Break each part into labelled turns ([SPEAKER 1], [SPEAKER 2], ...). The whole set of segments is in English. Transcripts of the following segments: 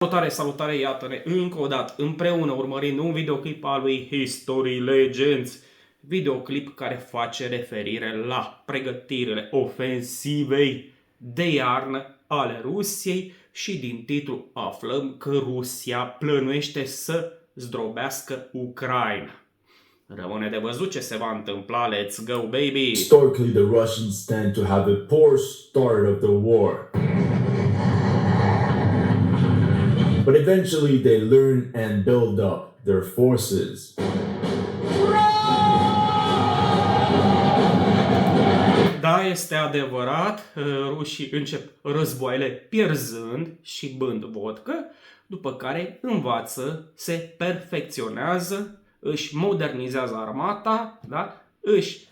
[SPEAKER 1] Salutare, salutare, iată-ne încă o dată împreună urmărind un videoclip al lui History Legends. Videoclip care face referire la pregătirile ofensivei de iarnă ale Rusiei și din titlu aflăm că Rusia plănuiește să zdrobească Ucraina. Rămâne de văzut ce se va întâmpla. Let's go, baby!
[SPEAKER 2] Historically, the Russians tend to have a poor start of the war. But eventually they learn and build up their forces.
[SPEAKER 1] Da, este adevărat, rușii încep războaiele pierzând și bând vodcă, după care învață, se perfecționează, își modernizează armata, da? Își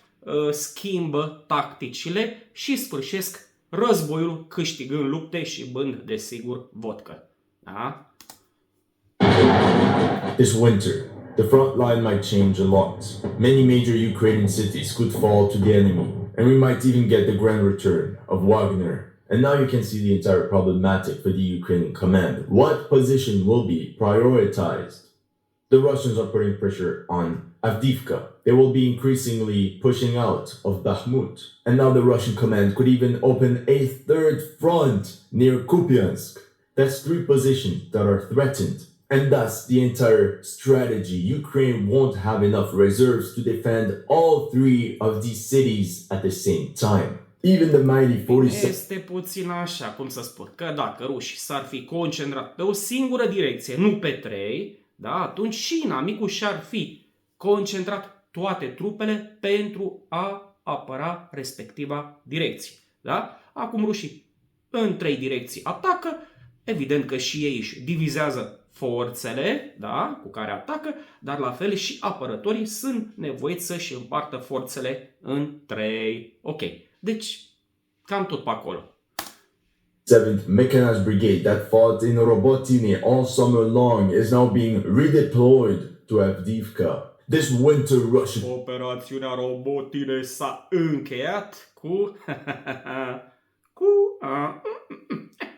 [SPEAKER 1] schimbă tacticile și sfârșesc războiul câștigând lupte și bând, desigur, vodcă. Da?
[SPEAKER 2] This winter, the front line might change a lot. Many major Ukrainian cities could fall to the enemy, and we might even get the grand return of Wagner. And now you can see the entire problematic for the Ukrainian command. What position will be prioritized? The Russians are putting pressure on Avdiivka. They will be increasingly pushing out of Bakhmut. And now the Russian command could even open a third front near Kupiansk. That's three positions that are threatened. And thus, the entire strategy, Ukraine won't have enough reserves to defend all three of these cities at the same time. Even the mighty 47...
[SPEAKER 1] Este puțin așa, cum să spun, că dacă rușii s-ar fi concentrat pe o singură direcție, nu pe trei, da, atunci și inamicul și-ar fi concentrat toate trupele pentru a apăra respectiva direcție. Da? Acum rușii în trei direcții atacă, evident că și ei își divizează forțele, da, cu care atacă, dar la fel și apărătorii sunt nevoiți să-și împartă forțele în trei. Ok, deci cam tot pe acolo.
[SPEAKER 2] 7th Mechanized Brigade that fought in Robotini all summer long is now being redeployed to Avdiivka. This winter Russian...
[SPEAKER 1] Operațiunea Robotine s-a încheiat cu...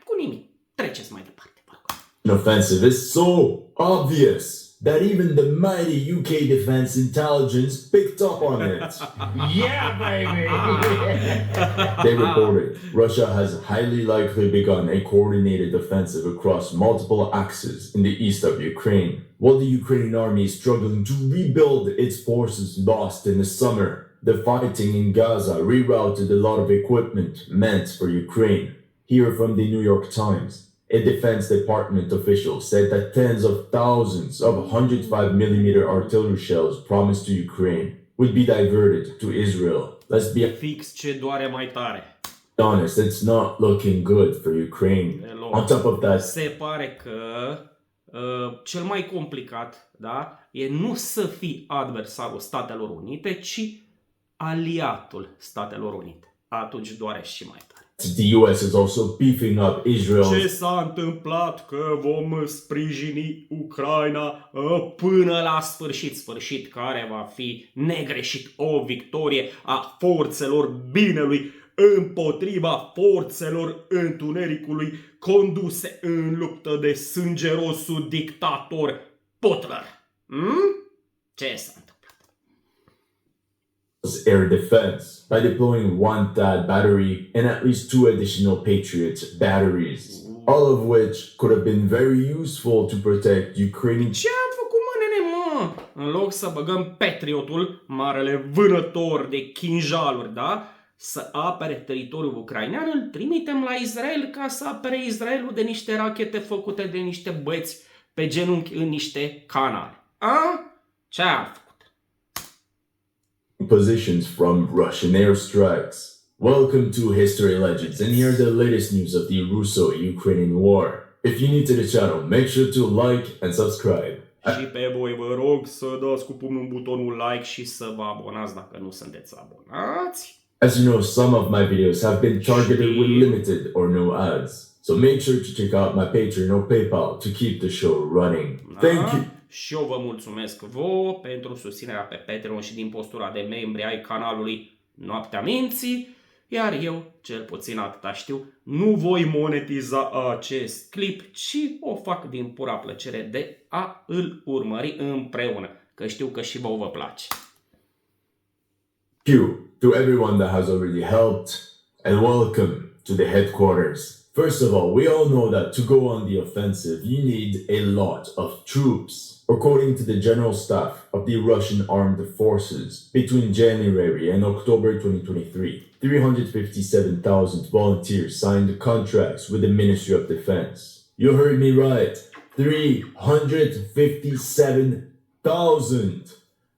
[SPEAKER 1] cu nimic. Treceți mai departe.
[SPEAKER 2] An offensive is so obvious that even the mighty UK Defense Intelligence picked up on it.
[SPEAKER 3] Yeah, baby!
[SPEAKER 2] They reported Russia has highly likely begun a coordinated offensive across multiple axes in the east of Ukraine, while the Ukrainian army is struggling to rebuild its forces lost in the summer. The fighting in Gaza rerouted a lot of equipment meant for Ukraine. Here from the New York Times. A Defense Department official said that tens of thousands of 105mm artillery shells promised to Ukraine would be diverted to Israel. Let's be
[SPEAKER 1] Fix ce doare mai tare.
[SPEAKER 2] honest, it's not looking good for Ukraine. On top of that,
[SPEAKER 1] Se pare că cel mai complicat, da, e nu să fii adversarul Statelor Unite, ci aliatul Statelor Unite. Atunci doare și mai tare.
[SPEAKER 2] the US is also beefing up Israel's
[SPEAKER 1] Ce s-a întâmplat? Că vom sprijini Ucraina până la sfârșit care va fi negreșit o victorie a forțelor binelui împotriva forțelor întunericului conduse în luptă de sângerosul dictator Putler. Ce s-a întâmplat?
[SPEAKER 2] air defense by deploying one THAAD battery and at least 2 additional Patriot batteries, all of which could have been very useful to protect Ukrainian...
[SPEAKER 1] Ce am făcut, mă, nene, mă? În loc să băgăm Patriotul, marele vânător de chinjaluri, da? Să apere teritoriul ucrainean, îl trimitem la Israel ca să apere Israelul de niște rachete făcute de niște băieți pe genunchi în niște canale. A? Ce am făcut?
[SPEAKER 2] positions from Russian airstrikes. Welcome to History Legends, and here are the latest news of the Russo-Ukrainian war. If you're new to the channel, make sure to like and subscribe.
[SPEAKER 1] Și pe voi vă rog să dați cu pumnul în butonul like și să vă abonați dacă nu sunteți abonați.
[SPEAKER 2] As you know, some of my videos have been targeted with limited or no ads, so make sure to check out my Patreon or PayPal to keep the show running. Thank you.
[SPEAKER 1] Și eu vă mulțumesc vouă pentru susținerea pe Patreon și din postura de membri ai canalului Noaptea Minții. Iar eu, cel puțin atâta știu, nu voi monetiza acest clip, ci o fac din pura plăcere de a îl urmări împreună, că știu că și vouă vă place.
[SPEAKER 2] To everyone that has already helped, and welcome to the headquarters. First of all, we all know that to go on the offensive, you need a lot of troops. According to the General Staff of the Russian Armed Forces, between January and October 2023, 357,000 volunteers signed contracts with the Ministry of Defense. You heard me right. 357,000!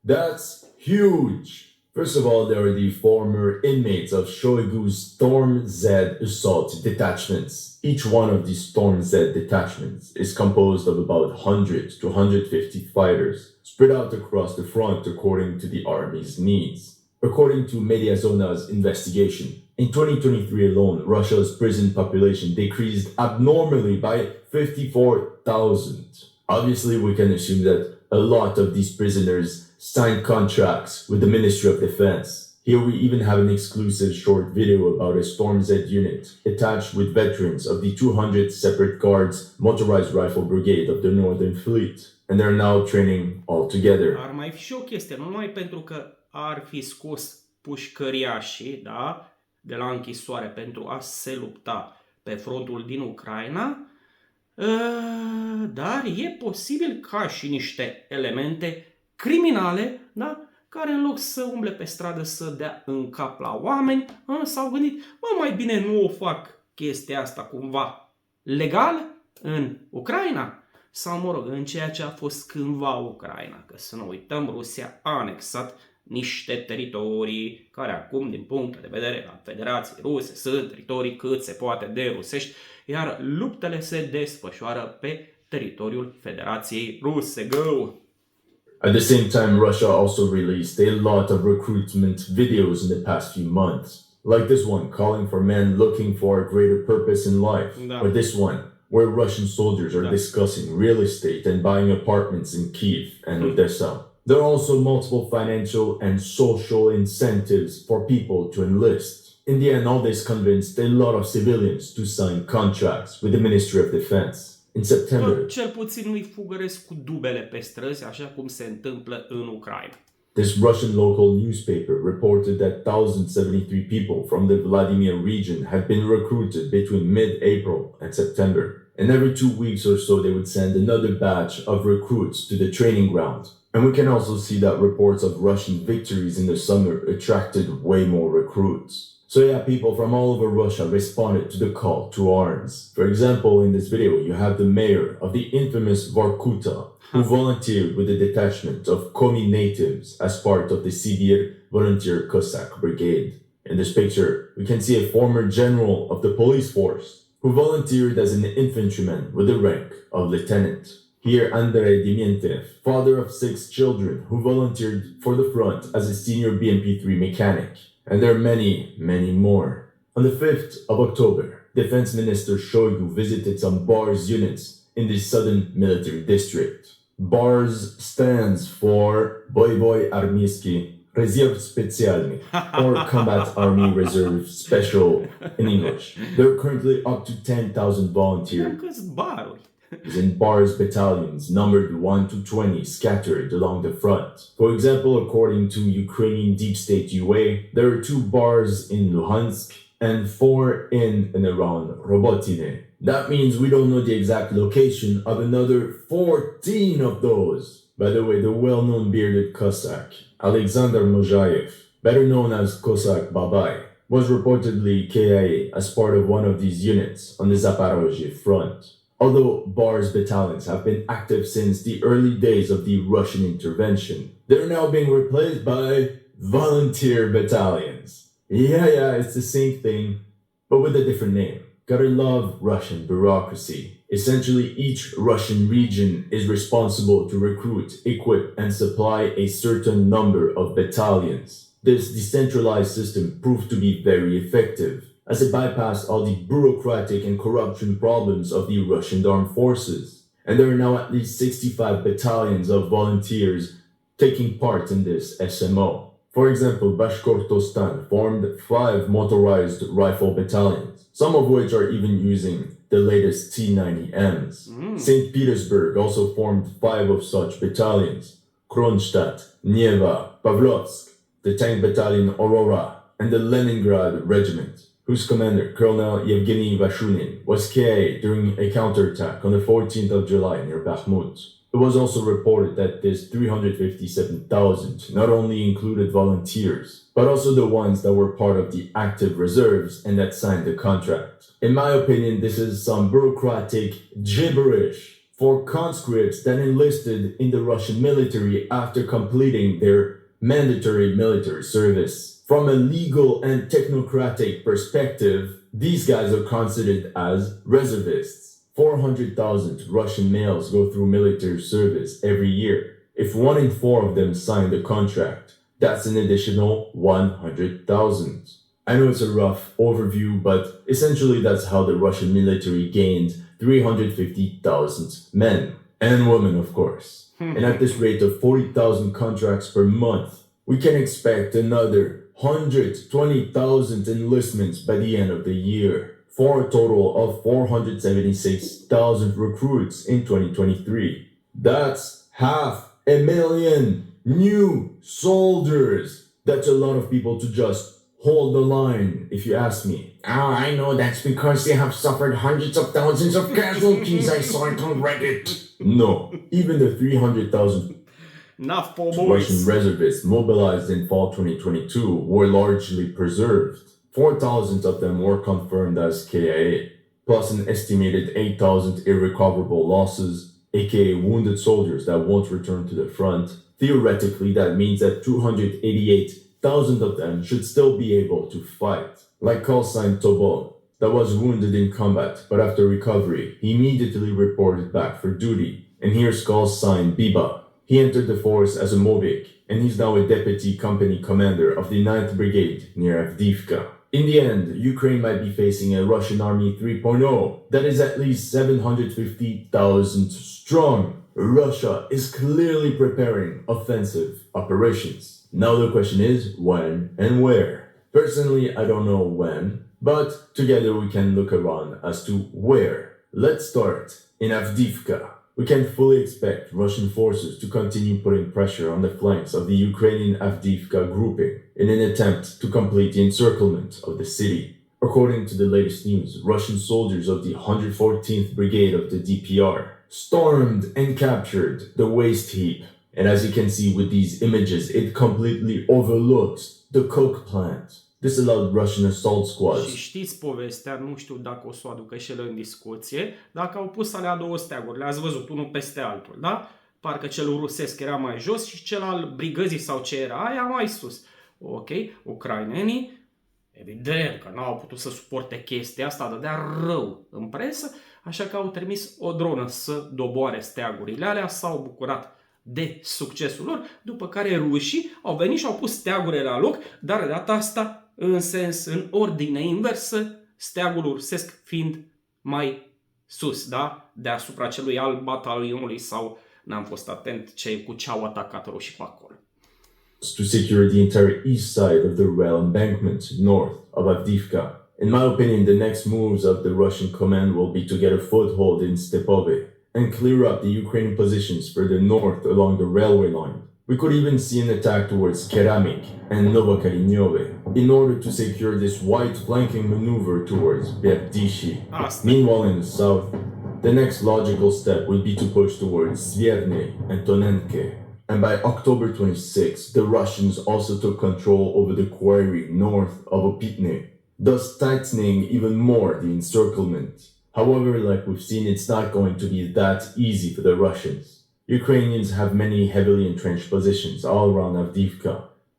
[SPEAKER 2] That's huge! First of all, there are the former inmates of Shoigu's Storm Z assault detachments. Each one of these Storm Z detachments is composed of about 100 to 150 fighters, spread out across the front according to the army's needs. According to Mediazona's investigation, in 2023 alone, Russia's prison population decreased abnormally by 54,000. Obviously, we can assume that a lot of these prisoners signed contracts with the Ministry of Defense. Here we even have an exclusive short video about a Storm Z unit attached with veterans of the 200 Separate Guards Motorized Rifle Brigade of the Northern Fleet. And they're now training all together.
[SPEAKER 1] Ar mai fi și o chestie, nu numai pentru că ar fi scos pușcăriașii, da, de la închisoare pentru a se lupta pe frontul din Ucraina, dar e posibil ca și niște elemente criminale, da, care în loc să umble pe stradă să dea în cap la oameni, s-au gândit, mai bine nu o fac chestia asta cumva legal în Ucraina, sau mă rog, în ceea ce a fost cândva Ucraina, că să nu uităm, Rusia a anexat niște teritorii care acum, din punct de vedere al Federației Ruse, sunt teritorii cât se poate de rusești, iar luptele se desfășoară pe teritoriul Federației Ruse. Go!
[SPEAKER 2] At the same time, Russia also released a lot of recruitment videos in the past few months, like this one calling for men looking for a greater purpose in life, or this one where Russian soldiers are discussing real estate and buying apartments in Kyiv and Odessa. There are also multiple financial and social incentives for people to enlist. In the end, all this convinced a lot of civilians to sign contracts with the Ministry of Defense. In September,
[SPEAKER 1] cel puțin nu-i fugăresc cu dubele pe străzi, așa cum se întâmplă în Ucraina.
[SPEAKER 2] This Russian local newspaper reported that 1,073 people from the Vladimir region had been recruited between mid-April and September. And every 2 weeks or so, they would send another batch of recruits to the training ground. And we can also see that reports of Russian victories in the summer attracted way more recruits. So yeah, people from all over Russia responded to the call to arms. For example, in this video, you have the mayor of the infamous Vorkuta, who volunteered with the detachment of Komi natives as part of the Sibir Volunteer Cossack Brigade. In this picture, we can see a former general of the police force, who volunteered as an infantryman with the rank of lieutenant. Here, Andrei Demietev, father of 6 children, who volunteered for the front as a senior BMP-3 mechanic. And there are many, many more. On the 5th of October, Defense Minister Shoigu visited some BARS units in the southern military district. BARS stands for Boy Armiyskiy Rezerv Specjalny, or Combat Army Reserve Special in English. There are currently up to 10,000 volunteers in BARS battalions numbered 1 to 20 scattered along the front. For example, according to Ukrainian deep state UA, there are 2 BARS in Luhansk and 4 in and around Robotine. That means we don't know the exact location of another 14 of those. By the way, the well-known bearded Cossack, Alexander Mojayev, better known as Cossack Babai, was reportedly KIA as part of one of these units on the Zaporozhye front. Although BARS battalions have been active since the early days of the Russian intervention, they're now being replaced by volunteer battalions. Yeah, it's the same thing, but with a different name. Gotta love Russian bureaucracy. Essentially, each Russian region is responsible to recruit, equip, and supply a certain number of battalions. This decentralized system proved to be very effective, as it bypassed all the bureaucratic and corruption problems of the Russian armed forces. And there are now at least 65 battalions of volunteers taking part in this SMO. For example, Bashkortostan formed 5 motorized rifle battalions, some of which are even using the latest T-90Ms. St. Petersburg also formed 5 of such battalions: Kronstadt, Neva, Pavlovsk, the tank battalion Aurora, and the Leningrad Regiment, whose commander, Colonel Yevgeny Vashunin, was KIA during a counterattack on the 14th of July near Bakhmut. It was also reported that this 357,000 not only included volunteers, but also the ones that were part of the active reserves and that signed the contract. In my opinion, this is some bureaucratic gibberish for conscripts that enlisted in the Russian military after completing their mandatory military service. From a legal and technocratic perspective, these guys are considered as reservists. 400,000 Russian males go through military service every year. If 1 in 4 of them sign the contract, that's an additional 100,000. I know it's a rough overview, but essentially that's how the Russian military gained 350,000 men and women, of course. And at this rate of 40,000 contracts per month, we can expect another 120,000 enlistments by the end of the year, for a total of 476,000 recruits in 2023. That's 500,000 new soldiers. That's a lot of people to just hold the line, if you ask me.
[SPEAKER 3] Oh, I know that's because they have suffered hundreds of thousands of casualties. I saw it on Reddit.
[SPEAKER 2] No, even the 300,000 Russian reservists mobilized in fall 2022 were largely preserved. 4,000 of them were confirmed as KIA, plus an estimated 8,000 irrecoverable losses, aka wounded soldiers that won't return to the front. Theoretically, that means that 288,000 of them should still be able to fight. Like call sign Tobol, that was wounded in combat, but after recovery, he immediately reported back for duty. And here's call sign Biba. He entered the force as a Mobik, and he's now a deputy company commander of the 9th Brigade near Avdiivka. In the end, Ukraine might be facing a Russian army 3.0 that is at least 750,000 strong. Russia is clearly preparing offensive operations. Now the question is when and where. Personally, I don't know when, but together we can look around as to where. Let's start in Avdiivka. We can fully expect Russian forces to continue putting pressure on the flanks of the Ukrainian Avdiivka grouping in an attempt to complete the encirclement of the city. According to the latest news, Russian soldiers of the 114th Brigade of the DPR stormed and captured the waste heap. And as you can see with these images, it completely overlooks the coke plant. This allowed Russian assault squads.
[SPEAKER 1] Și știți povestea, nu știu dacă o să o aducă și el în discuție, dacă au pus alea 2 steaguri, le-ați văzut unul peste altul, da? Parcă cel rusesc era mai jos și cel al brigăzii sau ce era aia mai sus. Ok, ucrainenii, evident că n-au putut să suporte chestia asta, dădea rău în presă, așa că au trimis o dronă să doboare steagurile alea, s-au bucurat de succesul lor, după care rușii au venit și au pus steagurile la loc, dar de data asta în ordine inversă, steagul rusesc fiind mai sus, da? Deasupra celui al batalionului sau n-am fost atent cu ce au atacat rușii pe acolo.
[SPEAKER 2] To secure the entire east side of the rail embankment north of Avdiivka. In my opinion, the next moves of the Russian command will be to get a foothold in Stepove and clear up the Ukrainian positions further north along the railway line. We could even see an attack towards Keramik and Novokalinove in order to secure this wide flanking maneuver towards Berdishi. Meanwhile, in the south, the next logical step would be to push towards Svierne and Tonenke. And by October 26, the Russians also took control over the quarry north of Opitne, thus tightening even more the encirclement. However, like we've seen, it's not going to be that easy for the Russians. Ukrainians have many heavily entrenched positions all around Avdiivka,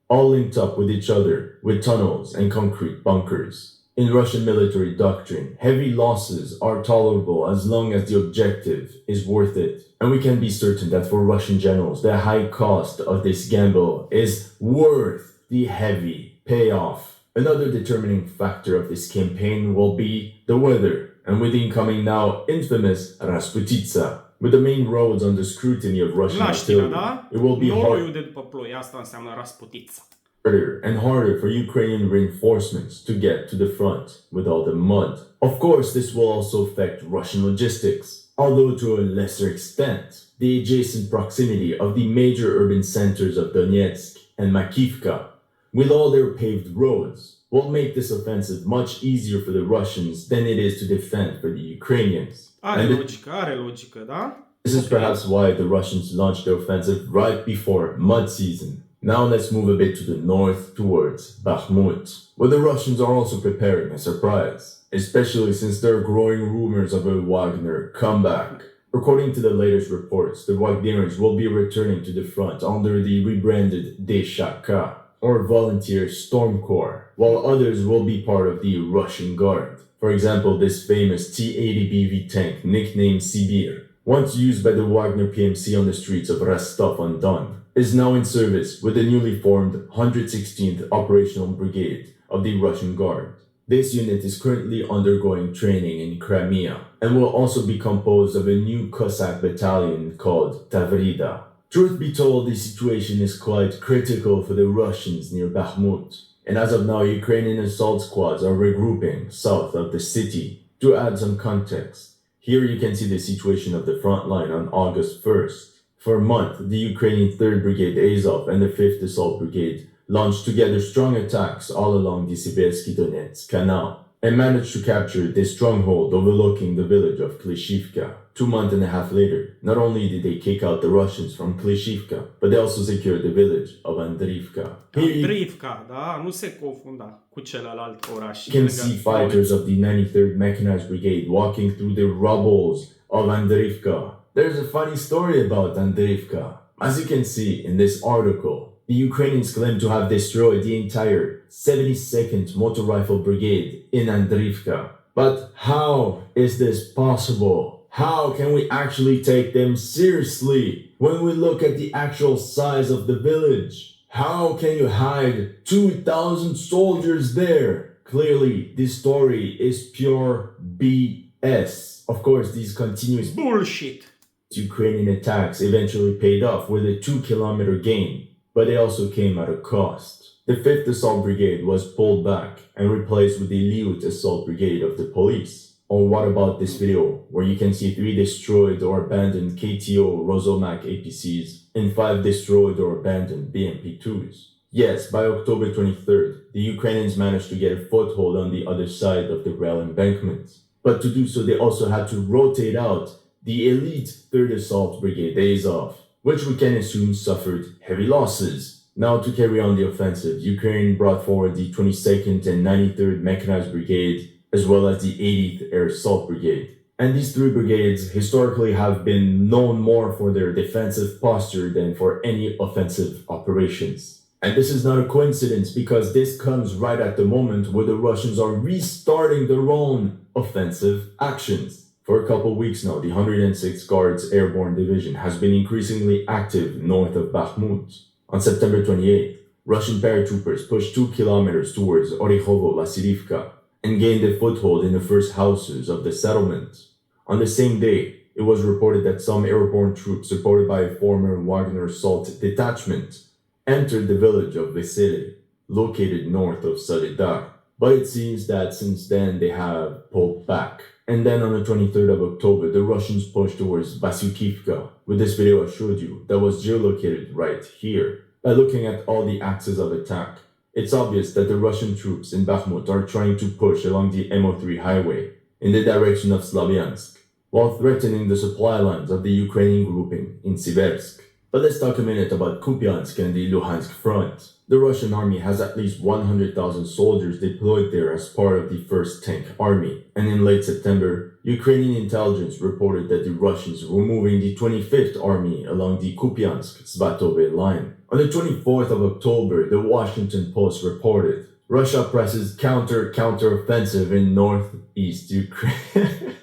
[SPEAKER 2] all linked up with each other with tunnels and concrete bunkers. In Russian military doctrine, heavy losses are tolerable as long as the objective is worth it. And we can be certain that for Russian generals, the high cost of this gamble is worth the heavy payoff. Another determining factor of this campaign will be the weather, and with the incoming now infamous Rasputitsa. With the main roads under scrutiny of Russian artillery, it will be hard.
[SPEAKER 1] De după ploi, asta înseamnă Rasputitsa.
[SPEAKER 2] harder and harder for Ukrainian reinforcements to get to the front with all the mud. Of course, this will also affect Russian logistics, although to a lesser extent. The adjacent proximity of the major urban centers of Donetsk and Makivka, with all their paved roads, will make this offensive much easier for the Russians than it is to defend for the Ukrainians.
[SPEAKER 1] Are logică, da?
[SPEAKER 2] This is perhaps why the Russians launched their offensive right before mud season. Now let's move a bit to the north towards Bakhmut, where the Russians are also preparing a surprise, especially since there are growing rumors of a Wagner comeback. According to the latest reports, the Wagnerians will be returning to the front under the rebranded DSHK, or Volunteer Storm Corps, while others will be part of the Russian Guard. For example, this famous T-80BV tank nicknamed Sibir, once used by the Wagner PMC on the streets of Rostov-on-Don, is now in service with the newly formed 116th Operational Brigade of the Russian Guard. This unit is currently undergoing training in Crimea and will also be composed of a new Cossack battalion called Tavrida. Truth be told, the situation is quite critical for the Russians near Bakhmut, and as of now, Ukrainian assault squads are regrouping south of the city. To add some context, here you can see the situation of the front line on August 1st. For a month, the Ukrainian 3rd Brigade Azov and the 5th Assault Brigade launched together strong attacks all along the Sibersky Donets Canal and managed to capture this stronghold overlooking the village of Klishivka. 2 months and a half later, not only did they kick out the Russians from Klishivka, but they also secured the village of Andriivka.
[SPEAKER 1] Andriivka, da? Nu se confunda cu celălalt oraș.
[SPEAKER 2] You can see fighters of the 93rd Mechanized Brigade walking through the rubbles of Andriivka. There's a funny story about Andriivka. As you can see in this article, the Ukrainians claim to have destroyed the entire 72nd Motor Rifle Brigade in Andriivka. But how is this possible? How can we actually take them seriously when we look at the actual size of the village? How can you hide 2,000 soldiers there? Clearly, this story is pure BS. Of course, these continuous
[SPEAKER 1] bullshit
[SPEAKER 2] Ukrainian attacks eventually paid off with a 2-kilometer gain, but they also came at a cost. The 5th Assault Brigade was pulled back and replaced with the Liut Assault Brigade of the police. Or what about this video, where you can see 3 destroyed or abandoned KTO Rosomak APCs and 5 destroyed or abandoned BMP-2s? Yes, by October 23rd, the Ukrainians managed to get a foothold on the other side of the rail embankment. But to do so, they also had to rotate out the elite 3rd Assault Brigade Azov, which we can assume suffered heavy losses. Now, to carry on the offensive, Ukraine brought forward the 22nd and 93rd Mechanized Brigade, as well as the 80th Air Assault Brigade. And these 3 brigades historically have been known more for their defensive posture than for any offensive operations. And this is not a coincidence, because this comes right at the moment where the Russians are restarting their own offensive actions. For a couple weeks now, the 106th Guards Airborne Division has been increasingly active north of Bakhmut. On September 28th, Russian paratroopers pushed 2 kilometers towards Orikhovo-Vasiliivka and gained a foothold in the first houses of the settlement. On the same day, it was reported that some airborne troops supported by a former Wagner assault detachment entered the village of Vesely, located north of Solidar. But it seems that since then they have pulled back. And then on the 23rd of October, the Russians pushed towards Vasyukivka, with this video I showed you that was geolocated right here. By looking at all the axes of attack, it's obvious that the Russian troops in Bakhmut are trying to push along the MO3 highway in the direction of Slavyansk, while threatening the supply lines of the Ukrainian grouping in Siversk. But let's talk a minute about Kupiansk and the Luhansk front. The Russian army has at least 100,000 soldiers deployed there as part of the 1st Tank Army, and in late September, Ukrainian intelligence reported that the Russians were moving the 25th Army along the Kupiansk-Svatove line. On the 24th of October, the Washington Post reported, Russia presses counter-offensive in northeast Ukraine.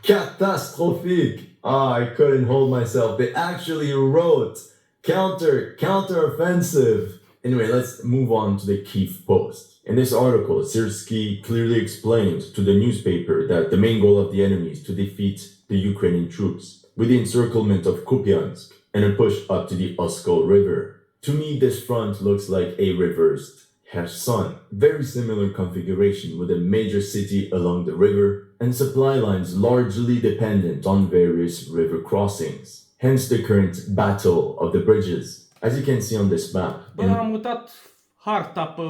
[SPEAKER 2] Catastrophic! I couldn't hold myself. They actually wrote counter-offensive. Anyway, let's move on to the Kyiv Post. In this article, Syrskyi clearly explained to the newspaper that the main goal of the enemy is to defeat the Ukrainian troops with the encirclement of Kupiansk and a push up to the Oskol River. To me, this front looks like a reversed Kherson, very similar configuration with a major city along the river and supply lines largely dependent on various river crossings. Hence the current battle of the bridges. As you can see on this map,
[SPEAKER 1] Bă, am mutat harta pe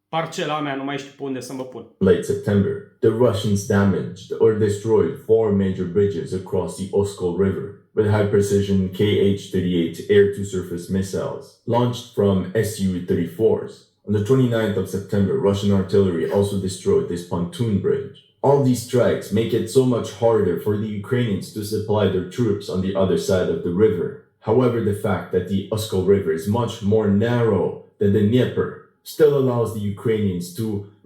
[SPEAKER 1] parcela mea, nu mai știu pe unde să mă pun.
[SPEAKER 2] late September, the Russians damaged or destroyed 4 major bridges across the Oskol River with high-precision Kh-38 air-to-surface missiles launched from Su-34s. On the 29th of September, Russian artillery also destroyed this pontoon bridge. All these strikes make it so much harder for the Ukrainians to supply their troops on the other side of the river. However, the fact that the Oskol River is much more narrow than the Dnieper still allows the Ukrainians to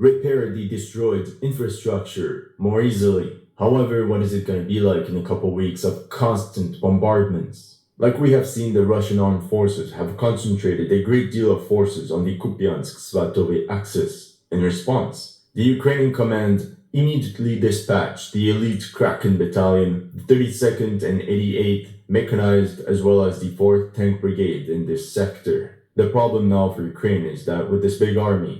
[SPEAKER 2] repair the destroyed infrastructure more easily. However, what is it going to be like in a couple weeks of constant bombardments? Like we have seen, the Russian armed forces have concentrated a great deal of forces on the Kupiansk-Svatove axis. In response, the Ukrainian command immediately dispatched the elite Kraken battalion, the 32nd and 88th mechanized, as well as the 4th Tank Brigade in this sector. The problem now for Ukraine is that with this big army,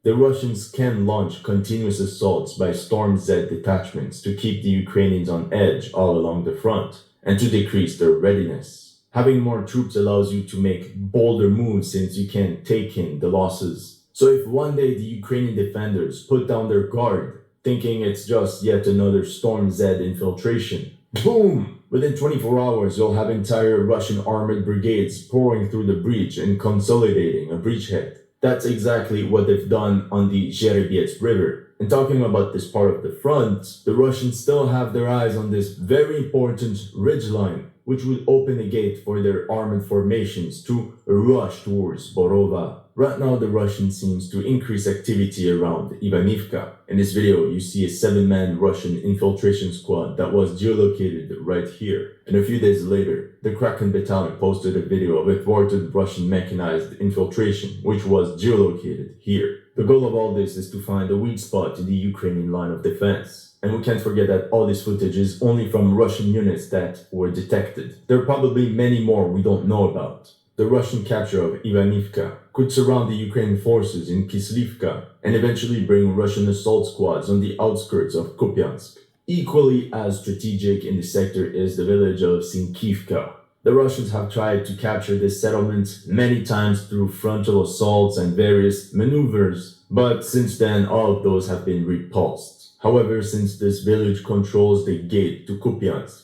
[SPEAKER 2] the Russians can launch continuous assaults by Storm Z detachments to keep the Ukrainians on edge all along the front and to decrease their readiness. Having more troops allows you to make bolder moves since you can take in the losses. So if one day the Ukrainian defenders put down their guard, thinking it's just yet another Storm Z infiltration, boom! Within 24 hours, you'll have entire Russian armored brigades pouring through the breach and consolidating a breachhead. That's exactly what they've done on the Zherebiets River. And talking about this part of the front, the Russians still have their eyes on this very important ridgeline, which would open the gate for their armored formations to rush towards Borova. Right now, the Russians seems to increase activity around Ivanivka. In this video, you see a 7-man Russian infiltration squad that was geolocated right here. And a few days later, the Kraken battalion posted a video of a thwarted Russian mechanized infiltration, which was geolocated here. The goal of all this is to find a weak spot in the Ukrainian line of defense. And we can't forget that all this footage is only from Russian units that were detected. There are probably many more we don't know about. The Russian capture of Ivanivka could surround the Ukrainian forces in Kislivka and eventually bring Russian assault squads on the outskirts of Kupiansk. Equally as strategic in the sector is the village of Sinkivka. The Russians have tried to capture this settlement many times through frontal assaults and various maneuvers, but since then all of those have been repulsed. However, since this village controls the gate to Kupiansk,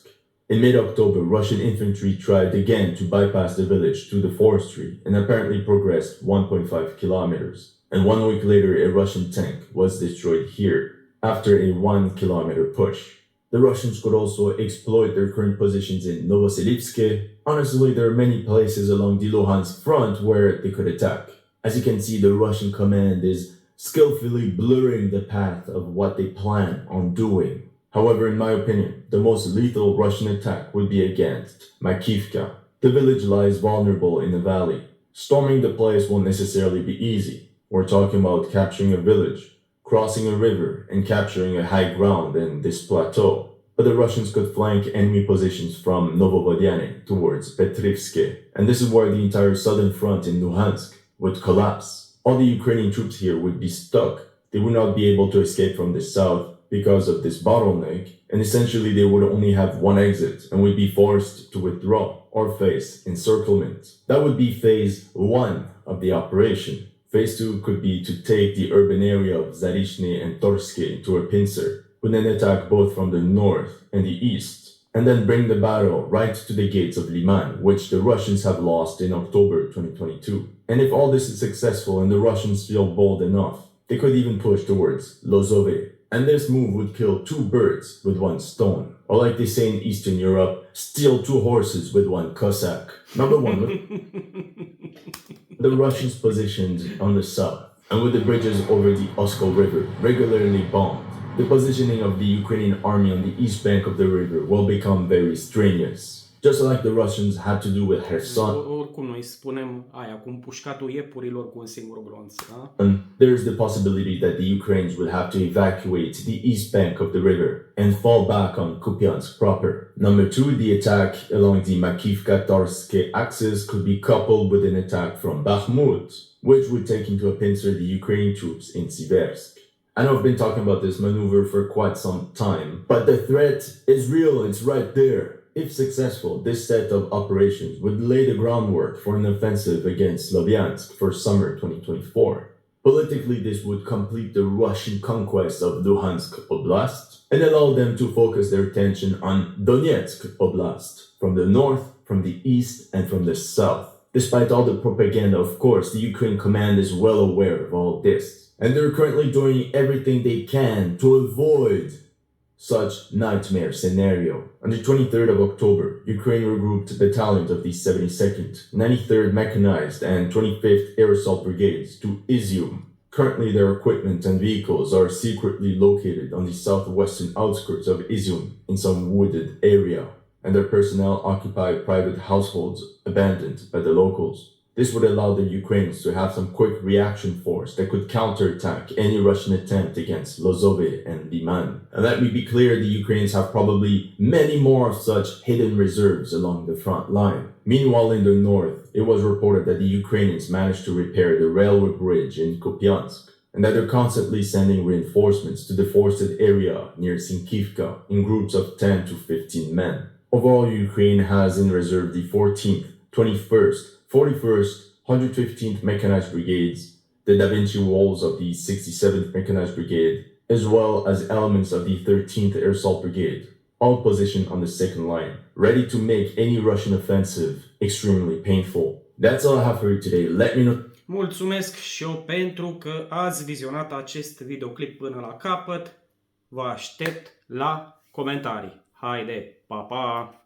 [SPEAKER 2] in mid-October, Russian infantry tried again to bypass the village to the forestry and apparently progressed 1.5 kilometers. And 1 week later, a Russian tank was destroyed here after a 1 kilometer push. The Russians could also exploit their current positions in Novoselivske. Honestly, there are many places along the Luhansk front where they could attack. As you can see, the Russian command is skillfully blurring the path of what they plan on doing. However, in my opinion, the most lethal Russian attack would be against Makivka. The village lies vulnerable in a valley. Storming the place won't necessarily be easy. We're talking about capturing a village, crossing a river, and capturing a high ground in this plateau. But the Russians could flank enemy positions from Novovodyane towards Petrivske, and this is where the entire southern front in Luhansk would collapse. All the Ukrainian troops here would be stuck. They would not be able to escape from the south because of this bottleneck, and essentially they would only have one exit and would be forced to withdraw or face encirclement. That would be phase 1 of the operation. Phase 2 could be to take the urban area of Zarishny and Torske into a pincer, with an attack both from the north and the east, and then bring the battle right to the gates of Liman, which the Russians have lost in October 2022. And if all this is successful and the Russians feel bold enough, they could even push towards Lozove. And this move would kill 2 birds with 1 stone. Or like they say in Eastern Europe, steal 2 horses with 1 Cossack. Number 1, the Russians positioned on the south, and with the bridges over the Oskol River regularly bombed, the positioning of the Ukrainian army on the east bank of the river will become very strenuous. just like the Russians had to do with Kherson.
[SPEAKER 1] Oricum noi spunem aia, cu împușcatul iepurilor cu un singur glonț. Da?
[SPEAKER 2] And there's the possibility that the Ukrainians will have to evacuate the east bank of the river and fall back on Kupiansk proper. Number two, the attack along the Makivka-Torsk axis could be coupled with an attack from Bakhmut, which would take into a pincer the Ukrainian troops in Siversk. I know I've been talking about this maneuver for quite some time, but the threat is real, it's right there. If successful, this set of operations would lay the groundwork for an offensive against Slovyansk for summer 2024. Politically, this would complete the Russian conquest of Luhansk Oblast and allow them to focus their attention on Donetsk Oblast from the north, from the east, and from the south. Despite all the propaganda, of course, the Ukraine command is well aware of all this. And they're currently doing everything they can to avoid such nightmare scenario. On the 23rd of October, Ukraine regrouped battalions of the 72nd, 93rd Mechanized, and 25th Air Assault Brigades to Izium. Currently, their equipment and vehicles are secretly located on the southwestern outskirts of Izium in some wooded area, and their personnel occupy private households abandoned by the locals. This would allow the Ukrainians to have some quick reaction force that could counterattack any Russian attempt against Lozove and Liman. And let me be clear, the Ukrainians have probably many more of such hidden reserves along the front line. Meanwhile, in the north, it was reported that the Ukrainians managed to repair the railway bridge in Kupiansk, and that they're constantly sending reinforcements to the forested area near Sinkivka in groups of 10 to 15 men. Overall, Ukraine has in reserve the 14th, 21st, 41st, 115th Mechanized Brigades, the Da Vinci Walls of the 67th Mechanized Brigade, as well as elements of the 13th Air Assault Brigade, all positioned on the second line, ready to make any Russian offensive extremely painful. That's all I have for you today. Let me know.
[SPEAKER 1] Mulțumesc și eu pentru că ați vizionat acest videoclip până la capăt. Vă aștept la comentarii. Haide, pa, pa!